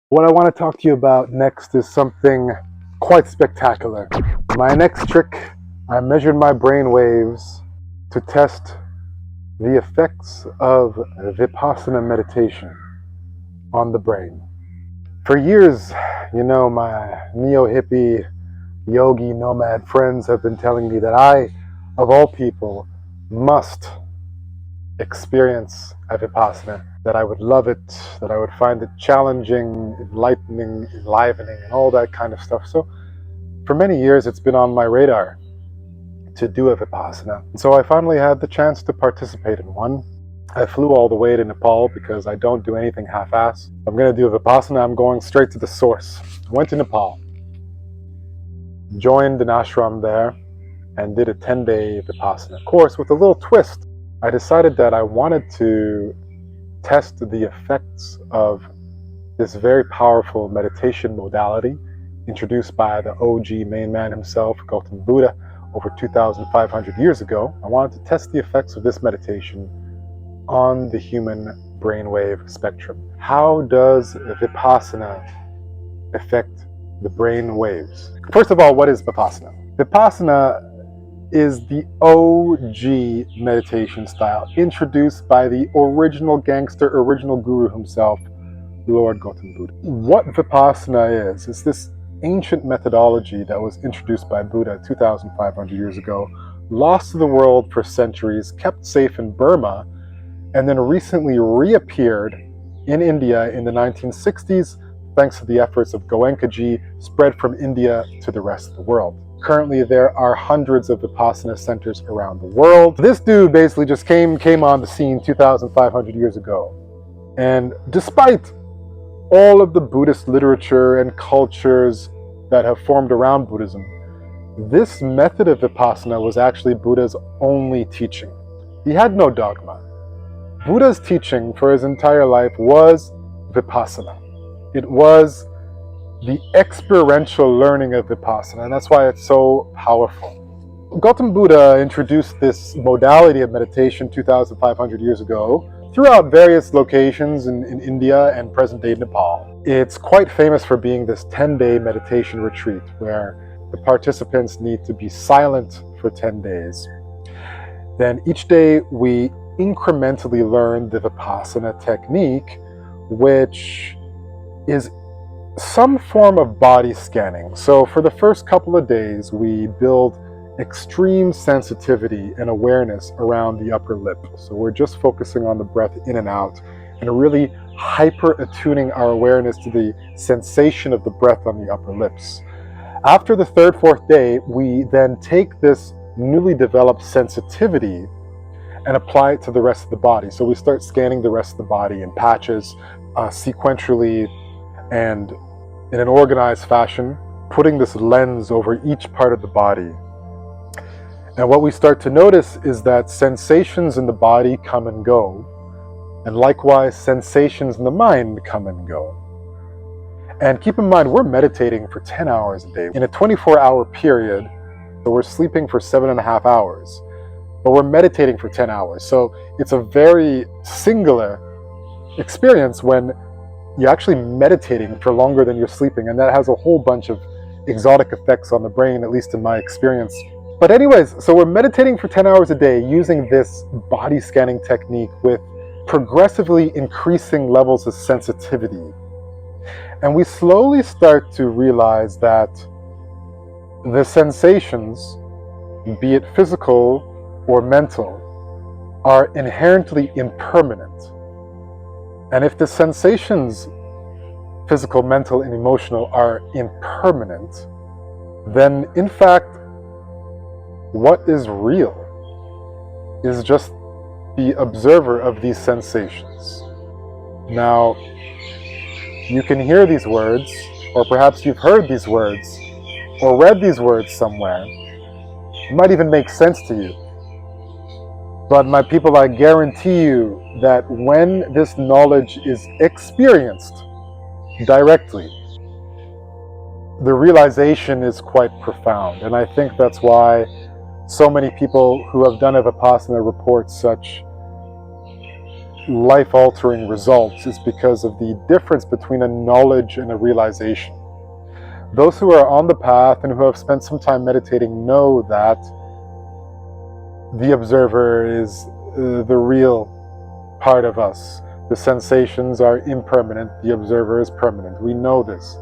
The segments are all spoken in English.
What I want to talk to you about next is something quite spectacular. My next trick, I measured my brain waves to test the effects of Vipassana meditation on the brain. For years, my neo-hippie, yogi, nomad friends have been telling me that I, of all people, must experience a Vipassana, that I would love it, that I would find it challenging, enlightening, enlivening, and all that kind of stuff. So for many years, it's been on my radar to do a Vipassana. And so I finally had the chance to participate in one. I flew all the way to Nepal because I don't do anything half-ass. I'm going to do a Vipassana. I'm going straight to the source. I went to Nepal, joined an ashram there, and did a 10-day Vipassana course with a little twist. I decided that I wanted to test the effects of this very powerful meditation modality introduced by the OG main man himself, Gautam Buddha, over 2,500 years ago. I wanted to test the effects of this meditation on the human brainwave spectrum. How does Vipassana affect the brain waves? First of all, what is Vipassana? Vipassana is the OG meditation style introduced by the original gangster, original guru himself, Lord Gautam Buddha. What Vipassana is this ancient methodology that was introduced by Buddha 2,500 years ago, lost to the world for centuries, kept safe in Burma, and then recently reappeared in India in the 1960s, thanks to the efforts of Goenkaji, spread from India to the rest of the world. Currently, there are hundreds of Vipassana centers around the world. This dude basically just came on the scene 2,500 years ago. And despite all of the Buddhist literature and cultures that have formed around Buddhism, this method of Vipassana was actually Buddha's only teaching. He had no dogma. Buddha's teaching for his entire life was Vipassana. It was the experiential learning of Vipassana, and that's why it's so powerful. Gautam Buddha introduced this modality of meditation 2,500 years ago throughout various locations in India and present-day Nepal. It's quite famous for being this 10-day meditation retreat where the participants need to be silent for 10 days. Then each day we incrementally learn the Vipassana technique, which is some form of body scanning. So for the first couple of days, we build extreme sensitivity and awareness around the upper lip. So we're just focusing on the breath in and out and really hyper attuning our awareness to the sensation of the breath on the upper lips. After the third, fourth day, we then take this newly developed sensitivity and apply it to the rest of the body. So we start scanning the rest of the body in patches, sequentially, and in an organized fashion, putting this lens over each part of the body. And what we start to notice is that sensations in the body come and go, and likewise sensations in the mind come and go. And keep in mind, we're meditating for 10 hours a day. In a 24-hour period, so we're sleeping for 7.5 hours, but we're meditating for 10 hours. So it's a very singular experience when you're actually meditating for longer than you're sleeping, and that has a whole bunch of exotic effects on the brain, at least in my experience. But anyways, so we're meditating for 10 hours a day using this body scanning technique with progressively increasing levels of sensitivity. And we slowly start to realize that the sensations, be it physical or mental, are inherently impermanent. And if the sensations, physical, mental, and emotional, are impermanent, then in fact, what is real is just the observer of these sensations. Now, you can hear these words, or perhaps you've heard these words, or read these words somewhere. It might even make sense to you. But my people, I guarantee you that when this knowledge is experienced directly, the realization is quite profound. And I think that's why so many people who have done a Vipassana report such life-altering results is because of the difference between a knowledge and a realization. Those who are on the path and who have spent some time meditating know that the observer is the real part of us. The sensations are impermanent, the observer is permanent. We know this.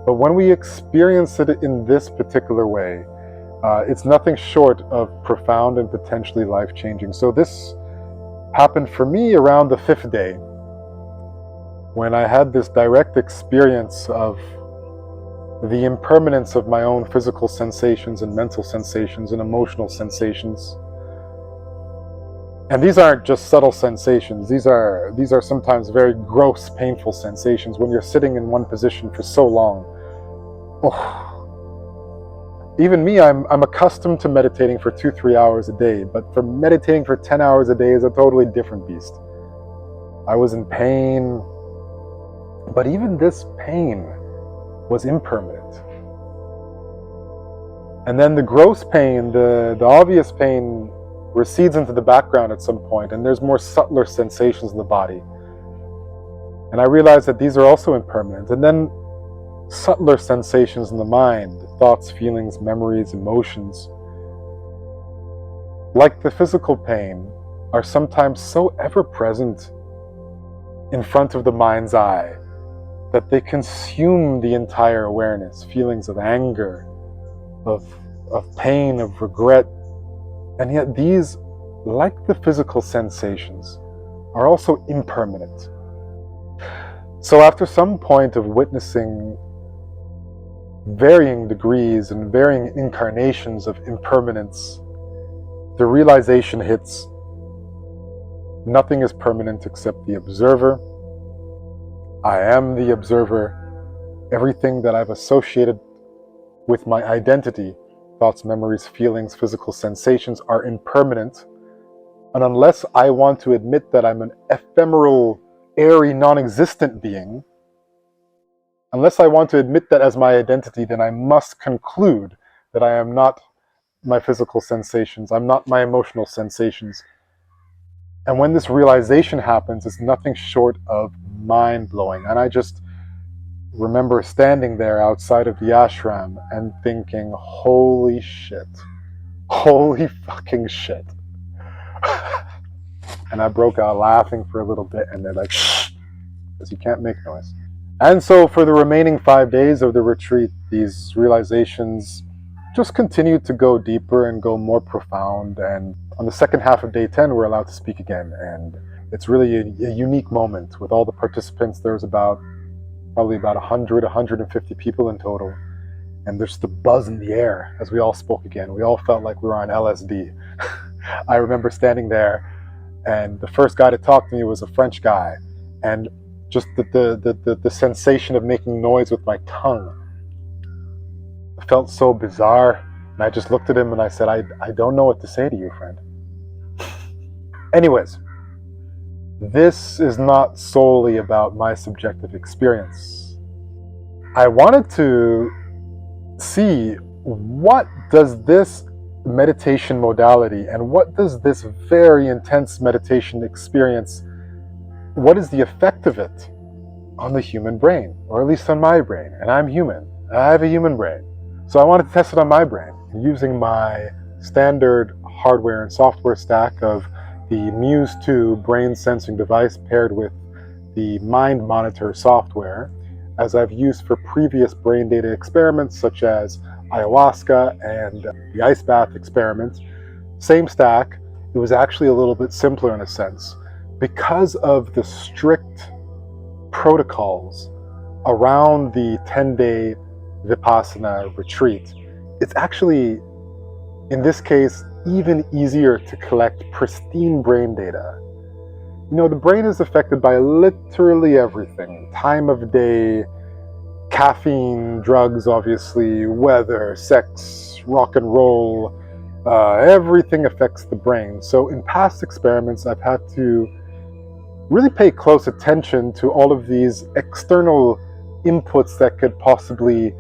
But when we experience it in this particular way, it's nothing short of profound and potentially life-changing. So this happened for me around the 5th day, when I had this direct experience of the impermanence of my own physical sensations and mental sensations and emotional sensations. And these aren't just subtle sensations. These are sometimes very gross, painful sensations when you're sitting in one position for so long. Oh. Even me, I'm accustomed to meditating for 2-3 hours a day, but for meditating for 10 hours a day is a totally different beast. I was in pain, but even this pain was impermanent. And then the gross pain, the obvious pain, recedes into the background at some point, and there's more subtler sensations in the body. And I realized that these are also impermanent. And then subtler sensations in the mind, thoughts, feelings, memories, emotions, like the physical pain, are sometimes so ever-present in front of the mind's eye that they consume the entire awareness. Feelings of anger, of pain, of regret. And yet these, like the physical sensations, are also impermanent. So after some point of witnessing varying degrees and varying incarnations of impermanence, the realization hits: nothing is permanent except the observer. I am the observer. Everything that I've associated with my identity, thoughts, memories, feelings, physical sensations, are impermanent. And unless I want to admit that I'm an ephemeral, airy, non-existent being, unless I want to admit that as my identity, then I must conclude that I am not my physical sensations, I'm not my emotional sensations. And when this realization happens, it's nothing short of mind-blowing. And I just remember standing there outside of the ashram and thinking, holy shit. Holy fucking shit. And I broke out laughing for a little bit, and they're like, shh, because you can't make noise. And so for the remaining 5 days of the retreat, these realizations just continued to go deeper and go more profound. And on the second half of day 10, we're allowed to speak again. And it's really a unique moment with all the participants. There was probably about 100, 150 people in total. And there's the buzz in the air as we all spoke again. We all felt like we were on LSD. I remember standing there, and the first guy to talk to me was a French guy. And just the sensation of making noise with my tongue felt so bizarre. And I just looked at him and I said, I don't know what to say to you, friend. Anyways, this is not solely about my subjective experience. I wanted to see, what does this meditation modality and what does this very intense meditation experience, what is the effect of it on the human brain, or at least on my brain? And I'm human. I have a human brain. So I wanted to test it on my brain using my standard hardware and software stack of the Muse 2 brain sensing device paired with the Mind Monitor software, as I've used for previous brain data experiments such as Ayahuasca and the ice bath experiment. Same stack. It was actually a little bit simpler in a sense because of the strict protocols around the 10-day Vipassana retreat. It's actually, in this case, even easier to collect pristine brain data. You know, the brain is affected by literally everything. Time of day, caffeine, drugs, obviously, weather, sex, rock and roll, everything affects the brain. So in past experiments, I've had to really pay close attention to all of these external inputs that could possibly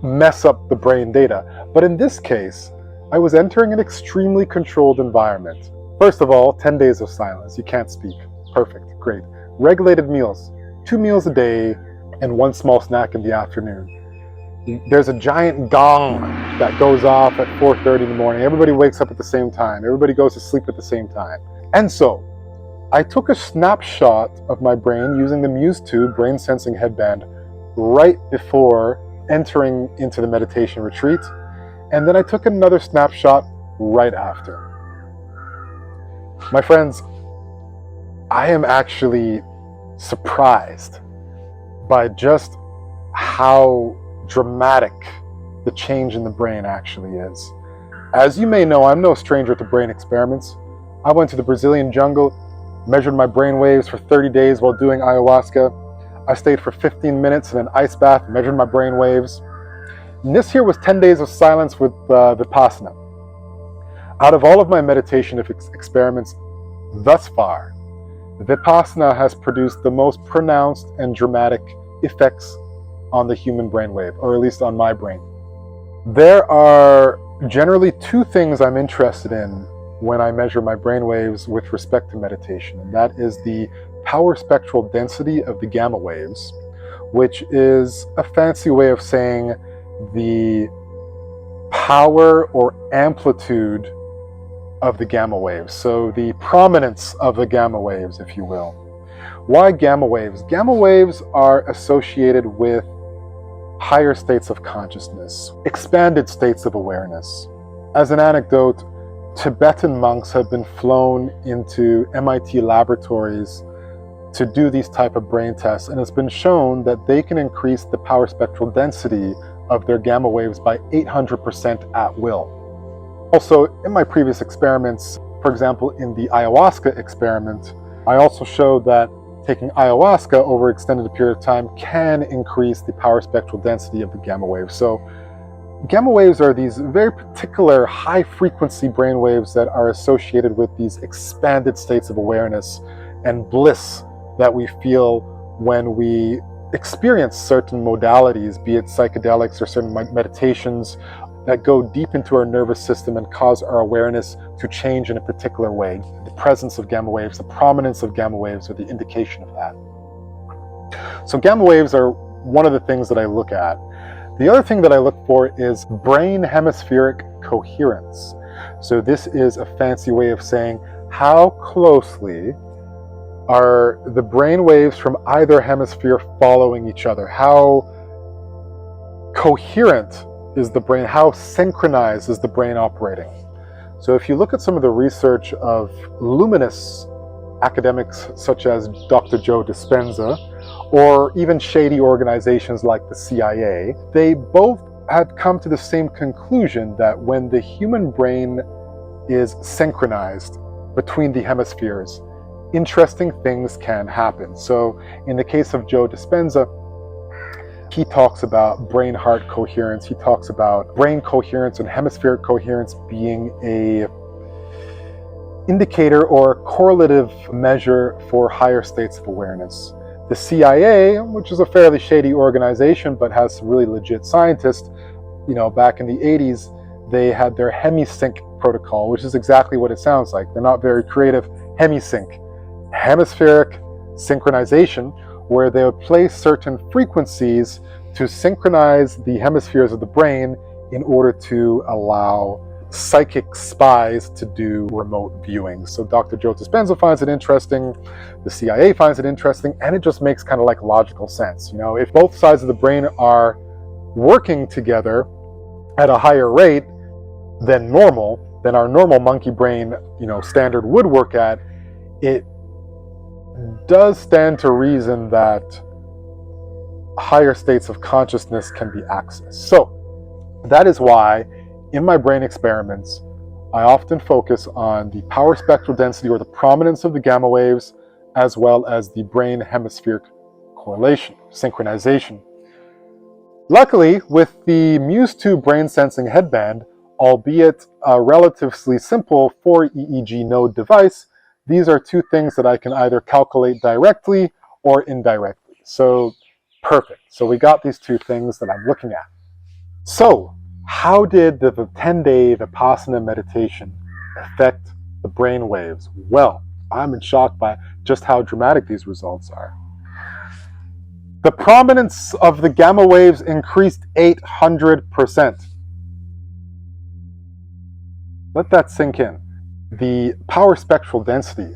mess up the brain data. But in this case, I was entering an extremely controlled environment. First of all, 10 days of silence. You can't speak. Perfect, great. Regulated meals, 2 meals a day and 1 small snack in the afternoon. There's a giant gong that goes off at 4:30 in the morning. Everybody wakes up at the same time. Everybody goes to sleep at the same time. And so I took a snapshot of my brain using the Muse 2 brain sensing headband right before entering into the meditation retreat. And then I took another snapshot right after. My friends, I am actually surprised by just how dramatic the change in the brain actually is. As you may know, I'm no stranger to brain experiments. I went to the Brazilian jungle, measured my brain waves for 30 days while doing ayahuasca. I stayed for 15 minutes in an ice bath, measured my brain waves. And this here was 10 days of silence with Vipassana. Out of all of my meditation experiments thus far, Vipassana has produced the most pronounced and dramatic effects on the human brainwave, or at least on my brain. There are generally 2 things I'm interested in when I measure my brainwaves with respect to meditation, and that is the power spectral density of the gamma waves, which is a fancy way of saying the power or amplitude of the gamma waves. So the prominence of the gamma waves, if you will. Why gamma waves? Gamma waves are associated with higher states of consciousness, expanded states of awareness. As an anecdote, Tibetan monks have been flown into MIT laboratories to do these type of brain tests, and it's been shown that they can increase the power spectral density of their gamma waves by 800% at will. Also, in my previous experiments, for example, in the ayahuasca experiment, I also showed that taking ayahuasca over an extended period of time can increase the power spectral density of the gamma waves. So gamma waves are these very particular high frequency brain waves that are associated with these expanded states of awareness and bliss that we feel when we experience certain modalities, be it psychedelics or certain meditations that go deep into our nervous system and cause our awareness to change in a particular way. The presence of gamma waves, the prominence of gamma waves are the indication of that. So gamma waves are one of the things that I look at. The other thing that I look for is brain hemispheric coherence. So this is a fancy way of saying how closely are the brain waves from either hemisphere following each other? How coherent is the brain? How synchronized is the brain operating? So if you look at some of the research of luminous academics such as Dr. Joe Dispenza, or even shady organizations like the CIA, they both had come to the same conclusion that when the human brain is synchronized between the hemispheres, interesting things can happen. So in the case of Joe Dispenza, he talks about brain-heart coherence. He talks about brain coherence and hemispheric coherence being a indicator or correlative measure for higher states of awareness. The CIA, which is a fairly shady organization but has some really legit scientists, back in the 80s, they had their Hemisync protocol, which is exactly what it sounds like. They're not very creative. Hemisync, hemispheric synchronization, where they would place certain frequencies to synchronize the hemispheres of the brain in order to allow psychic spies to do remote viewing. So Dr. Joe Dispenza finds it interesting, the CIA finds it interesting, and it just makes kind of like logical sense. If both sides of the brain are working together at a higher rate than our normal monkey brain, standard would work at, it does stand to reason that higher states of consciousness can be accessed. So that is why in my brain experiments, I often focus on the power spectral density or the prominence of the gamma waves, as well as the brain hemispheric correlation, synchronization. Luckily, with the Muse 2 brain sensing headband, albeit a relatively simple 4 EEG node device, these are 2 things that I can either calculate directly or indirectly. So perfect. So we got these 2 things that I'm looking at. So how did the 10-day Vipassana meditation affect the brain waves? Well, I'm in shock by just how dramatic these results are. The prominence of the gamma waves increased 800%. Let that sink in. The power spectral density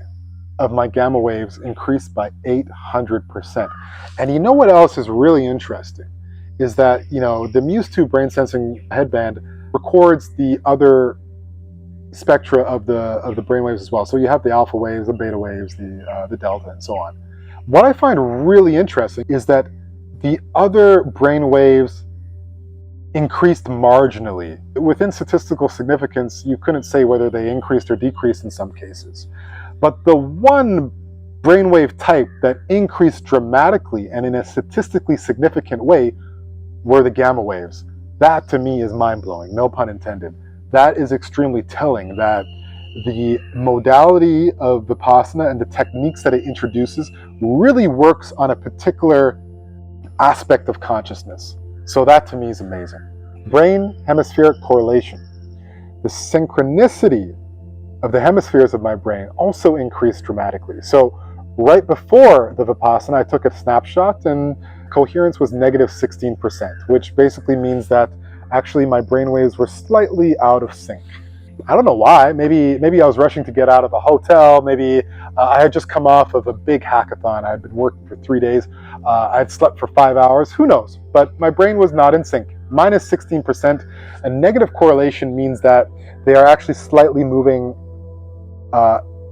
of my gamma waves increased by 800%. And you know what else is really interesting? Is that, the Muse 2 brain sensing headband records the other spectra of the brain waves as well. So you have the alpha waves, the beta waves, the delta, and so on. What I find really interesting is that the other brain waves increased marginally. Within statistical significance, you couldn't say whether they increased or decreased in some cases. But the one brainwave type that increased dramatically and in a statistically significant way were the gamma waves. That to me is mind-blowing, no pun intended. That is extremely telling that the modality of Vipassana and the techniques that it introduces really works on a particular aspect of consciousness. So that to me is amazing. Brain hemispheric correlation. The synchronicity of the hemispheres of my brain also increased dramatically. So right before the Vipassana, I took a snapshot and coherence was negative 16%, which basically means that actually my brain waves were slightly out of sync. I don't know why. Maybe I was rushing to get out of the hotel. Maybe I had just come off of a big hackathon. I had been working for 3 days. I had slept for 5 hours. Who knows? But my brain was not in sync. Minus 16%. A negative correlation means that they are actually slightly moving.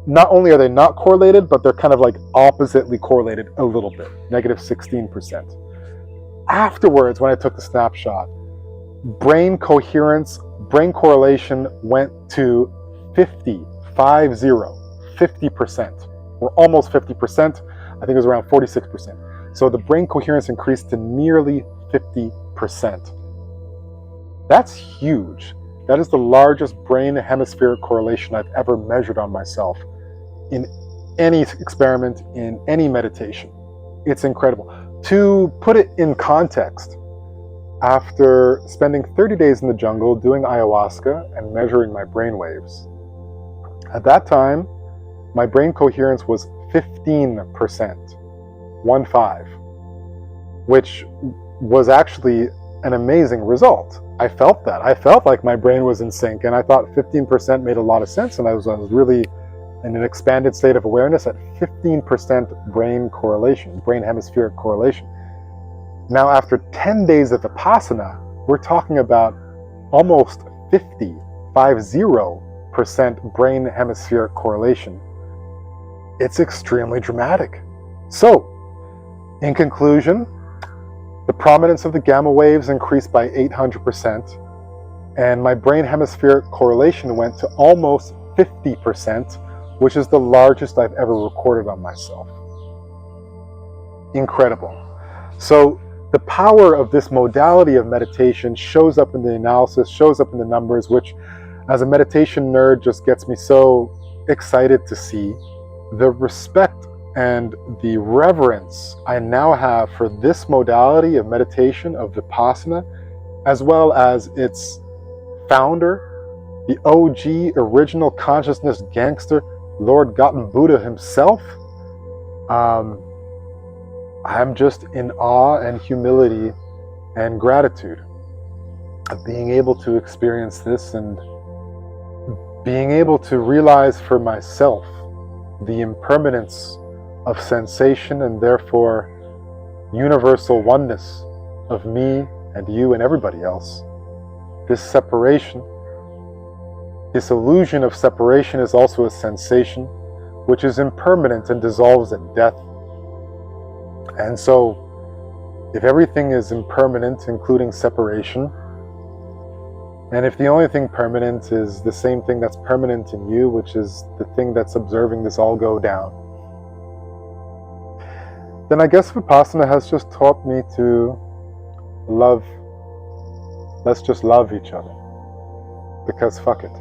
Not only are they not correlated, but they're kind of like oppositely correlated a little bit. Negative 16%. Afterwards, when I took the snapshot, brain coherence, brain correlation went to 50%, or almost 50%. I think it was around 46%. So the brain coherence increased to nearly 50%. That's huge. That is the largest brain hemispheric correlation I've ever measured on myself in any experiment, in any meditation. It's incredible. To put it in context, after spending 30 days in the jungle doing ayahuasca and measuring my brain waves, at that time, my brain coherence was 15%, 1-5, which was actually an amazing result. I felt that. I felt like my brain was in sync, and I thought 15% made a lot of sense, and I was really in an expanded state of awareness at 15% brain correlation, brain hemispheric correlation. Now, after 10 days of Vipassana, we're talking about almost 50% brain hemispheric correlation. It's extremely dramatic. So, in conclusion, the prominence of the gamma waves increased by 800%, and my brain hemispheric correlation went to almost 50%, which is the largest I've ever recorded on myself. Incredible. So the power of this modality of meditation shows up in the analysis, shows up in the numbers, which as a meditation nerd just gets me so excited to see. The respect and the reverence I now have for this modality of meditation, of Vipassana, as well as its founder, the OG original consciousness gangster, Lord Gautama Buddha himself. I'm just in awe and humility and gratitude of being able to experience this and being able to realize for myself the impermanence of sensation and therefore universal oneness of me and you and everybody else. This separation, this illusion of separation is also a sensation which is impermanent and dissolves at death. And so, if everything is impermanent, including separation, and if the only thing permanent is the same thing that's permanent in you, which is the thing that's observing this all go down, then I guess Vipassana has just taught me to love. Let's just love each other. Because fuck it.